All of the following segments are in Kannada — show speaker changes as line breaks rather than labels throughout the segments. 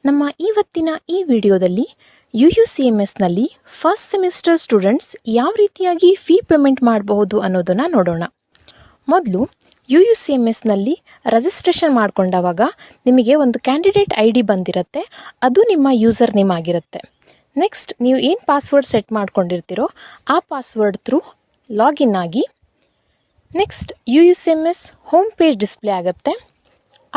ನಮ್ಮ ಇವತ್ತಿನ ಈ ವಿಡಿಯೋದಲ್ಲಿ UUCMSನಲ್ಲಿ ಫಸ್ಟ್ ಸೆಮಿಸ್ಟರ್ ಸ್ಟೂಡೆಂಟ್ಸ್ ಯಾವ ರೀತಿಯಾಗಿ ಫೀ ಪೇಮೆಂಟ್ ಮಾಡಬಹುದು ಅನ್ನೋದನ್ನು ನೋಡೋಣ. ಮೊದಲು UUCMSನಲ್ಲಿ ರಿಜಿಸ್ಟ್ರೇಷನ್ ಮಾಡ್ಕೊಂಡಾಗ ನಿಮಗೆ ಒಂದು ಕ್ಯಾಂಡಿಡೇಟ್ ID ಬಂದಿರುತ್ತೆ, ಅದು ನಿಮ್ಮ ಯೂಸರ್ ನೇಮ್ ಆಗಿರುತ್ತೆ. ನೆಕ್ಸ್ಟ್ ನೀವು ಏನು ಪಾಸ್ವರ್ಡ್ ಸೆಟ್ ಮಾಡ್ಕೊಂಡಿರ್ತೀರೋ ಆ ಪಾಸ್ವರ್ಡ್ ಥ್ರೂ ಲಾಗಿನ್ ಆಗಿ next UUCMS home page display ಆಗುತ್ತೆ.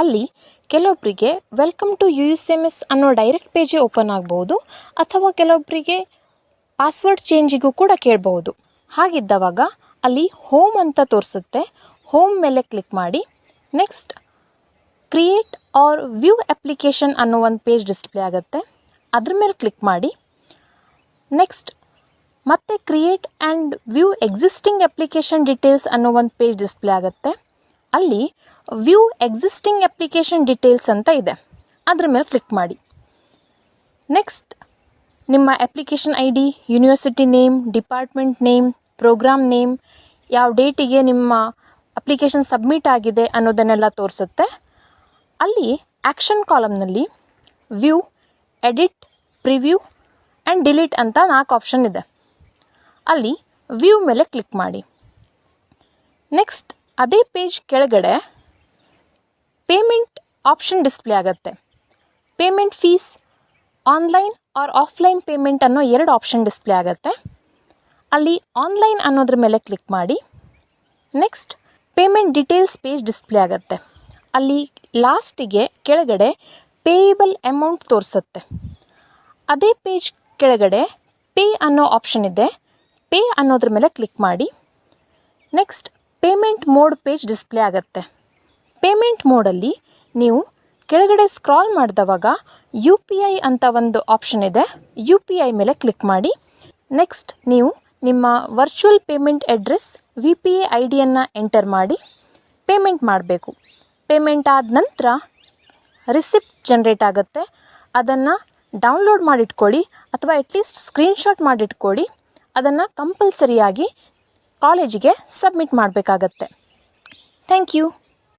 ಅಲ್ಲಿ ಕೆಲವೊಬ್ಬರಿಗೆ ವೆಲ್ಕಮ್ ಟು UUCMS ಅನ್ನೋ ಡೈರೆಕ್ಟ್ ಪೇಜೇ ಓಪನ್ ಆಗ್ಬೋದು, ಅಥವಾ ಕೆಲವೊಬ್ಬರಿಗೆ ಪಾಸ್ವರ್ಡ್ ಚೇಂಜಿಗೂ ಕೂಡ ಕೇಳಬಹುದು. ಹಾಗಿದ್ದವಾಗ ಅಲ್ಲಿ ಹೋಮ್ ಅಂತ ತೋರಿಸುತ್ತೆ, ಹೋಮ್ ಮೇಲೆ ಕ್ಲಿಕ್ ಮಾಡಿ next create or view application ಅನ್ನೋ ಒಂದು ಪೇಜ್ ಡಿಸ್ಪ್ಲೇ ಆಗುತ್ತೆ, ಅದ್ರ ಮೇಲೆ ಕ್ಲಿಕ್ ಮಾಡಿ ನೆಕ್ಸ್ಟ್ ಮತ್ತೆ create and view existing application details ಅನ್ನೋ ಒಂದು ಪೇಜ್ ಡಿಸ್ಪ್ಲೇ ಆಗುತ್ತೆ. ಅಲ್ಲಿ ವ್ಯೂ ಎಕ್ಸಿಸ್ಟಿಂಗ್ ಅಪ್ಲಿಕೇಶನ್ ಡೀಟೇಲ್ಸ್ ಅಂತ ಇದೆ, ಅದ್ರ ಮೇಲೆ ಕ್ಲಿಕ್ ಮಾಡಿ ನೆಕ್ಸ್ಟ್ ನಿಮ್ಮ application ID, university name, department name, program name, ಯಾವ ಡೇಟಿಗೆ ನಿಮ್ಮ ಅಪ್ಲಿಕೇಶನ್ ಸಬ್ಮಿಟ್ ಆಗಿದೆ ಅನ್ನೋದನ್ನೆಲ್ಲ ತೋರಿಸುತ್ತೆ. ಅಲ್ಲಿ ಆ್ಯಕ್ಷನ್ ಕಾಲಮ್ನಲ್ಲಿ view, edit, preview and delete ಅಂತ 4 ಆಪ್ಷನ್ ಇದೆ. ಅಲ್ಲಿ ವ್ಯೂ ಮೇಲೆ ಕ್ಲಿಕ್ ಮಾಡಿ ನೆಕ್ಸ್ಟ್ ಅದೇ ಪೇಜ್ ಕೆಳಗಡೆ ಪೇಮೆಂಟ್ ಆಪ್ಷನ್ ಡಿಸ್ಪ್ಲೇ ಆಗುತ್ತೆ. Payment fees, online or offline payment ಅನ್ನೋ 2 ಆಪ್ಷನ್ ಡಿಸ್ಪ್ಲೇ ಆಗುತ್ತೆ. ಅಲ್ಲಿ ಆನ್ಲೈನ್ ಅನ್ನೋದ್ರ ಮೇಲೆ ಕ್ಲಿಕ್ ಮಾಡಿ next payment details page display ಆಗುತ್ತೆ. ಅಲ್ಲಿ ಲಾಸ್ಟಿಗೆ ಕೆಳಗಡೆ ಪೇಯಬಲ್ ಅಮೌಂಟ್ ತೋರಿಸುತ್ತೆ. ಅದೇ ಪೇಜ್ ಕೆಳಗಡೆ ಪೇ ಅನ್ನೋ ಆಪ್ಷನ್ ಇದೆ, ಪೇ ಅನ್ನೋದ್ರ ಮೇಲೆ ಕ್ಲಿಕ್ ಮಾಡಿ next payment mode page display ಆಗುತ್ತೆ. ಪೇಮೆಂಟ್ ಮೋಡಲ್ಲಿ ನೀವು ಕೆಳಗಡೆ ಸ್ಕ್ರಾಲ್ ಮಾಡಿದವಾಗ UPI ಅಂತ ಒಂದು ಆಪ್ಷನ್ ಇದೆ, UPI ಮೇಲೆ ಕ್ಲಿಕ್ ಮಾಡಿ ನೆಕ್ಸ್ಟ್ ನೀವು ನಿಮ್ಮ ವರ್ಚುವಲ್ ಪೇಮೆಂಟ್ ಅಡ್ರೆಸ್ VPA IDಯನ್ನು ಎಂಟರ್ ಮಾಡಿ ಪೇಮೆಂಟ್ ಮಾಡಬೇಕು. ಪೇಮೆಂಟ್ ಆದ ನಂತರ ರಿಸಿಪ್ಟ್ ಜನ್ರೇಟ್ ಆಗುತ್ತೆ, ಅದನ್ನು ಡೌನ್ಲೋಡ್ ಮಾಡಿಟ್ಕೊಳ್ಳಿ ಅಥವಾ ಅಟ್ಲೀಸ್ಟ್ ಸ್ಕ್ರೀನ್ಶಾಟ್ ಮಾಡಿಟ್ಕೊಳ್ಳಿ. ಅದನ್ನು ಕಂಪಲ್ಸರಿಯಾಗಿ ಕಾಲೇಜಿಗೆ ಸಬ್ಮಿಟ್ ಮಾಡಬೇಕಾಗತ್ತೆ. Thank you.